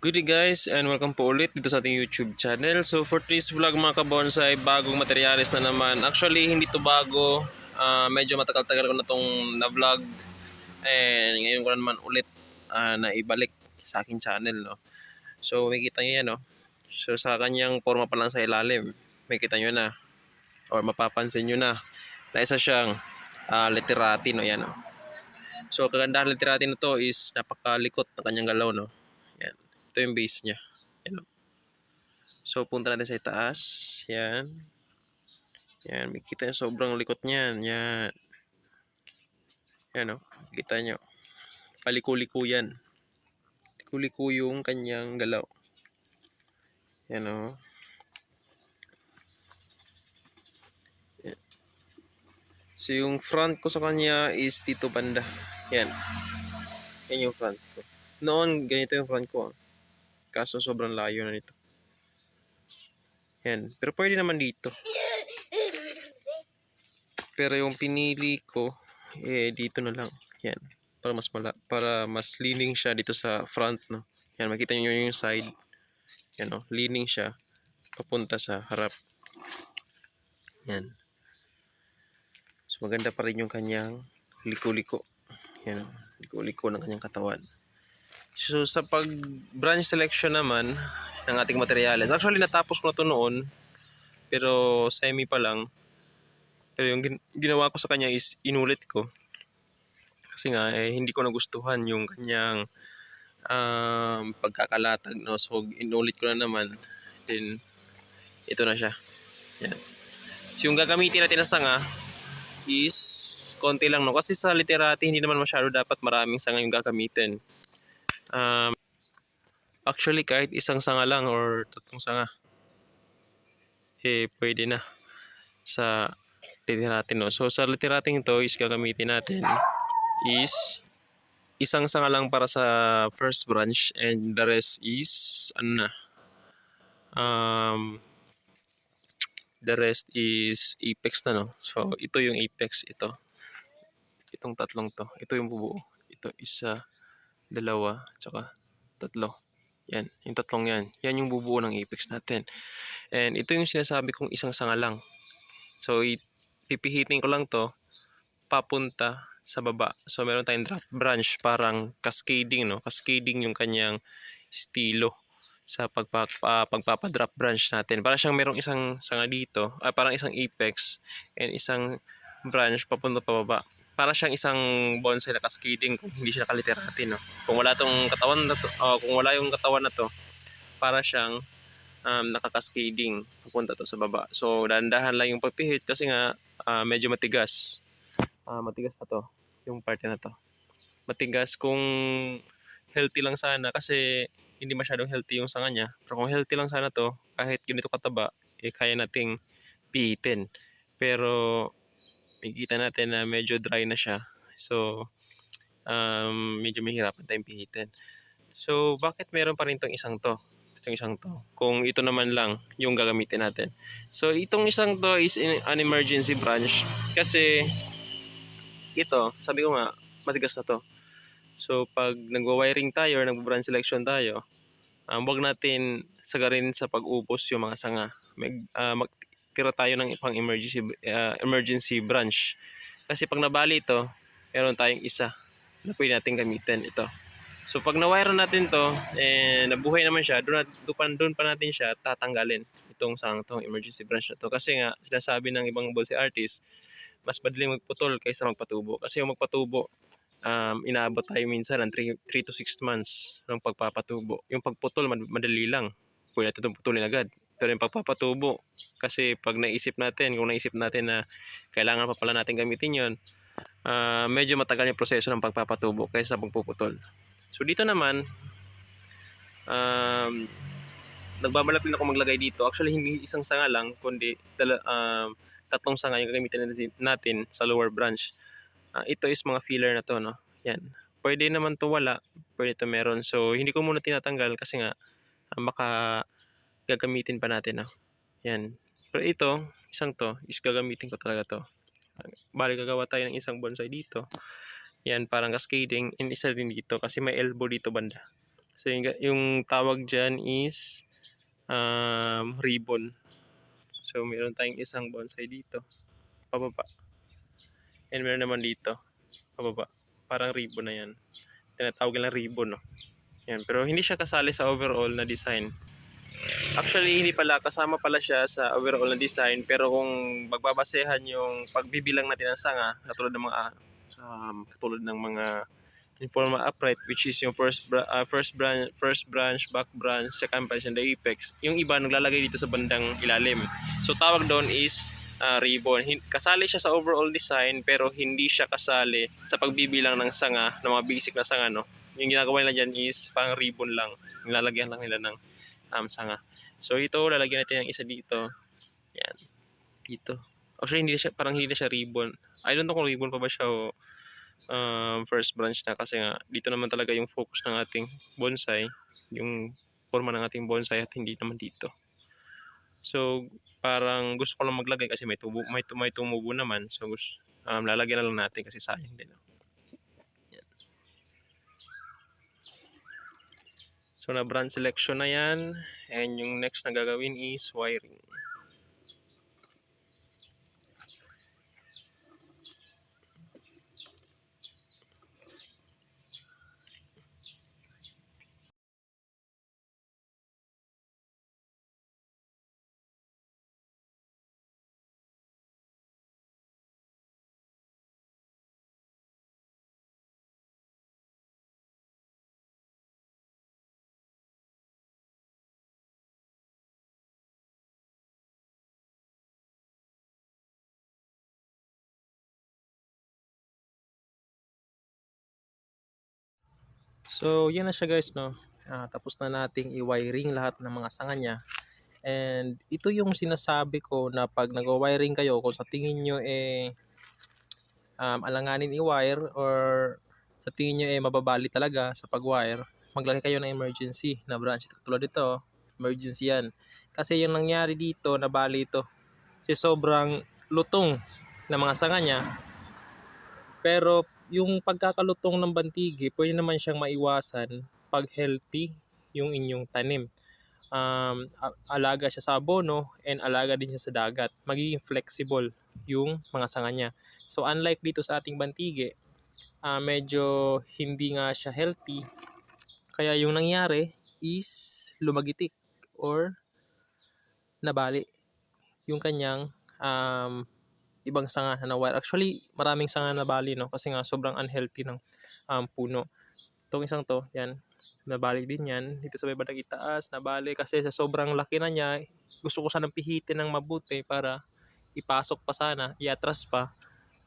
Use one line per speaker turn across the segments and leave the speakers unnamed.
Good day guys and welcome po ulit dito sa ating YouTube channel. So for today's vlog mga kabonsai, bagong materialis na naman. Actually hindi to bago, medyo matagal-tagal ko na tong na-vlog. And ngayon ko na naman ulit na ibalik sa aking channel. No? So makikita nyo yan. No? So sa kanyang forma pa lang sa ilalim, makikita nyo na or mapapansin nyo na isa siyang literati. No? Yan, no? So kagandahan ng literati na to is napakalikot ng kanyang galaw. No? Yan. Ito yung base niya. Yan. So, punta natin sa itaas. Yan. Yan. Makikita nyo sobrang likot niyan. Yan. Yan o. Makikita nyo. Paliko-liko yan. Liko-liko yung kanyang galaw. Yan o. Yan. So, yung front ko sa kanya is dito banda. Yan. Yan yung front ko. Noon, ganito yung front ko. Kaso sobrang layo na nito. Yan. Pero pwede naman dito. Pero yung pinili ko, dito na lang. Yan. Para mas leaning siya dito sa front, no. Yan, makita niyo yung side. Yan, no. Leaning siya papunta sa harap. Yan. So maganda pa rin yung kanyang liko-liko. Yan, liko-liko ng kanyang katawan. So sa pag-branch selection naman ng ating materials, actually natapos ko na to noon, pero semi pa lang. Pero yung ginawa ko sa kanya is inulit ko. Kasi nga hindi ko nagustuhan yung kanyang pagkakalatag, no? So inulit ko na naman. Then ito na siya. Yan. So yung gagamitin natin na sanga is konti lang, no? Kasi sa literati hindi naman masyado dapat maraming sanga yung gagamitin. Actually kahit isang sanga lang or tatlong sanga pwede na sa literating, no? So sa literating ito is gagamitin natin is isang sanga lang para sa first branch and the rest is the rest is apex na, no? So ito yung apex, itong tatlong to, ito yung bubuo, ito isa, dalawa, tsaka tatlo. Yan, yung tatlong yan yung bubuo ng apex natin. And ito yung sinasabi kong isang sanga lang. So pipihitin ko lang to papunta sa baba. So meron tayong drop branch, parang cascading, no? Cascading yung kanyang estilo sa pagpapadrop branch natin. Para siyang merong isang sanga dito, parang isang apex and isang branch papunta pababa. Para siyang isang bonsai na cascading kung hindi siya nakaliterati, no? Kung wala tong katawan na to, kung wala yung katawan na to, para siyang nakakascading papunta to sa baba. So dahan-dahan lang yung pagpihit kasi nga medyo matigas. Matigas na to, yung parte na to. Matigas kung healthy lang sana, kasi hindi masyadong healthy yung sanga niya. Pero kung healthy lang sana to, kahit ganito kataba, kaya nating pihitin. Pero makikita natin na medyo dry na siya. So medyo mahirapan tayong pihitin. So bakit meron pa rin tong isang to? Itong isang to, kung ito naman lang yung gagamitin natin. So itong isang to is an emergency branch kasi ito, sabi ko nga, matigas na to. So pag nagwa-wiring tayo or nagbo-branch selection tayo, wag natin sagarin sa pag-ubos yung mga sanga. Magtira tayo ng pang emergency branch. Kasi pag nabali ito, meron tayong isa na pwede natin gamitin, ito. So pag na-wire natin to, nabuhay naman siya, doon pa natin siya tatanggalin itong emergency branch na to. Kasi nga, sinasabi ng ibang bonsai artist, mas madaling magputol kaysa magpatubo. Kasi yung magpatubo, inaabot tayo minsan ng 3 to 6 months ng pagpapatubo. Yung pagputol, madali lang. Pwede natin itong putulin agad. Pero yung pagpapatubo, kasi pag kung naisip natin na kailangan pa pala natin gamitin yon, medyo matagal yung proseso ng pagpapatubo kaysa sa pagpuputol. So dito naman, nagbabalak din ako maglagay dito. Actually, hindi isang sanga lang, kundi tatlong sanga yung gagamitin natin sa lower branch. Ito is mga filler na to, no? Yan. Pwede naman to wala, pwede to meron. So hindi ko muna tinatanggal kasi nga baka gagamitin pa natin, no? Yan. Pero ito, isang to is gagamitin ko talaga to. Bali gagawa tayo ng isang bonsai dito. Yan, parang cascading, and isa din dito kasi may elbow dito banda. So yung tawag dyan is ribbon. So meron tayong isang bonsai dito, pababa. And meron naman dito, pababa. Parang ribbon na yan. Tinatawag lang ribbon, no? Yan. Pero hindi siya kasali sa overall na design. Actually, hindi pala. Kasama pala siya sa overall na design. Pero kung magbabasehan yung pagbibilang natin ng sanga, katulad ng mga informal upright, which is yung first branch, back branch, second branch, and the apex. Yung iba naglalagay dito sa bandang ilalim. So tawag doon is ribbon. Kasali siya sa overall design pero hindi siya kasali sa pagbibilang ng sanga, ng mga basic na sanga, no. Yung ginagawa nila dyan is parang ribbon lang. Nilalagyan lang nila ng sanga. So ito, lalagyan natin ng isa dito. Yan. Dito. Actually, parang hindi na siya ribbon. I don't know kung ribbon pa ba siya o first branch na, kasi nga dito naman talaga yung focus ng ating bonsai, yung forma ng ating bonsai, at hindi naman dito. So parang gusto ko lang maglagay kasi may tumubo naman, so lalagyan na lang natin kasi sayang din. Yan. So na branch selection na yan, and yung next na gagawin is wiring. So yan na siya guys, no. Tapos na nating i-wiring lahat ng mga sanga niya. And ito yung sinasabi ko na pag nag-wiring kayo, kung sa tingin nyo alanganin i-wire, or sa tingin nyo mababali talaga sa pag-wire, maglagay kayo ng emergency na branch. Tulad dito, emergency yan. Kasi yung nangyari dito, nabali ito. Kasi sobrang lutong na mga sanga niya. Pero yung pagkakalutong ng bantigi, pwede naman siyang maiwasan pag healthy yung inyong tanim. Alaga siya sa abono and alaga din siya sa dagat. Magiging flexible yung mga sanga niya. So unlike dito sa ating bantigi, medyo hindi nga siya healthy. Kaya yung nangyari is lumagitik or nabali yung kanyang ibang sanga na wire. Actually, maraming sanga na bali, no, kasi nga sobrang unhealthy ng puno. Itong isang to, yan, nabali din yan. Dito sa may bandang itaas, nabali kasi sa sobrang laki na niya. Gusto ko sanang pihitin ng mabuti para ipasok pa sana, iatras pa,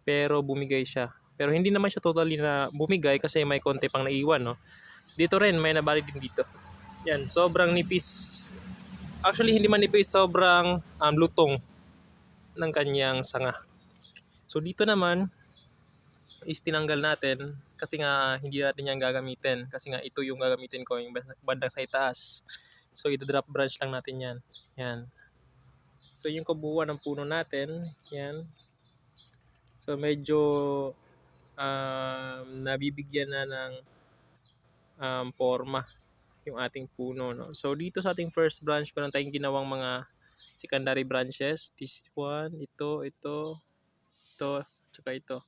pero bumigay siya. Pero hindi naman siya totally na bumigay kasi may konti pang naiwan, no. Dito rin, may nabali din dito. Yan, sobrang nipis. Actually, hindi man nipis, sobrang lutong ng kanyang sanga. So dito naman is tinanggal natin kasi nga hindi natin yan gagamitin, kasi nga ito yung gagamitin ko, yung bandang sa itaas. So i-drop branch lang natin yan. Yan. So yung kabuuan ng puno natin, yan. So medyo nabibigyan na ng forma yung ating puno, no. So dito sa ating first branch, meron tayong ginawang mga secondary branches. This one, ito, tsaka ito.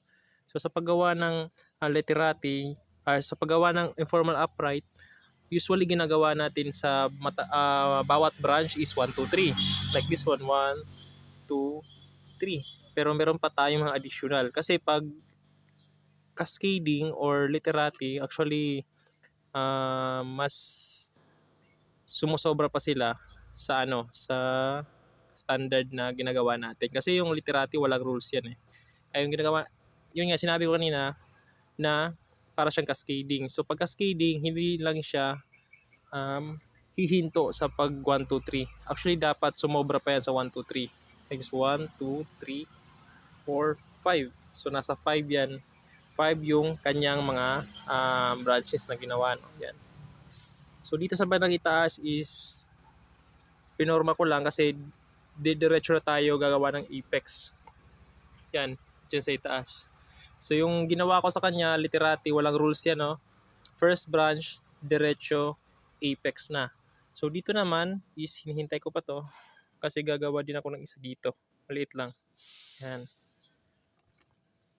So sa paggawa ng literati, sa paggawa ng informal upright, usually ginagawa natin sa bawat branch is 1, 2, 3. Like this one, 1, 2, 3. Pero meron pa tayong mga additional. Kasi pag cascading or literati, actually mas sumusobra pa sila sa sa standard na ginagawa natin. Kasi yung literati walang rules yan eh. Kaya yung ginagawa, yun nga sinabi ko kanina na para siyang cascading. So pag cascading, hindi lang siya hihinto sa pag 1, 2, 3. Actually dapat sumobra pa yan sa 1, 2, 3. Like 1, 2, 3, 4, 5. So nasa 5 yan. 5 yung kanyang mga branches na ginawa, no? Yan. So dito sa bandang itaas is pinorma ko lang kasi diretso na tayo gagawa ng apex. Yan, dyan sa itaas. So yung ginawa ko sa kanya, literati, walang rules yan, no? First branch, diretso, apex na. So dito naman is hinihintay ko pa to kasi gagawa din ako ng isa dito. Maliit lang. Yan.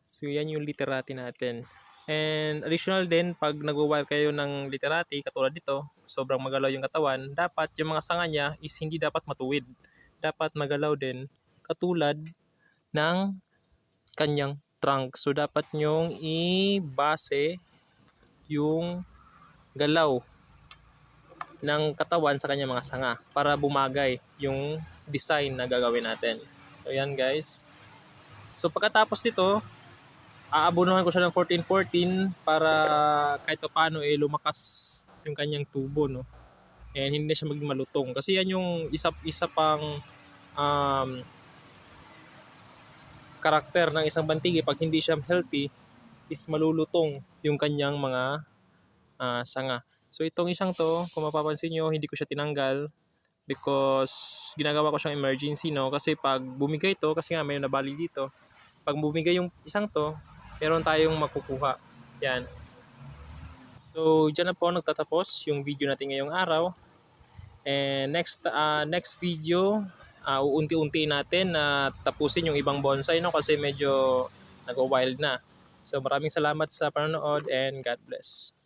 So yan yung literati natin. And additional din, pag nag-wire kayo ng literati, katulad dito, sobrang magalaw yung katawan, dapat yung mga sanga niya is hindi dapat matuwid. Dapat magalaw din, katulad ng kanyang trunk. So dapat nyong i-base yung galaw ng katawan sa kanyang mga sanga para bumagay yung design na gagawin natin. So yan guys. So pagkatapos nito, aabunuhan ko siya ng 14-14 para kahit pa paano lumakas yung kanyang tubo, no? And hindi na siya maging malutong. Kasi yan yung isa pang karakter ng isang bantigi. Pag hindi siya healthy, is malulutong yung kanyang mga sanga. So itong isang to, kung mapapansin nyo, hindi ko siya tinanggal because ginagawa ko siyang emergency, no? Kasi pag bumigay to, kasi nga may nabali dito, pag bumigay yung isang to, meron tayong makukuha. Yan. So, dyan na po nagtatapos yung video natin ngayong araw. And next video, uunti-unti natin na tapusin yung ibang bonsai, no? Kasi medyo nag-wild na. So, maraming salamat sa panonood and God bless.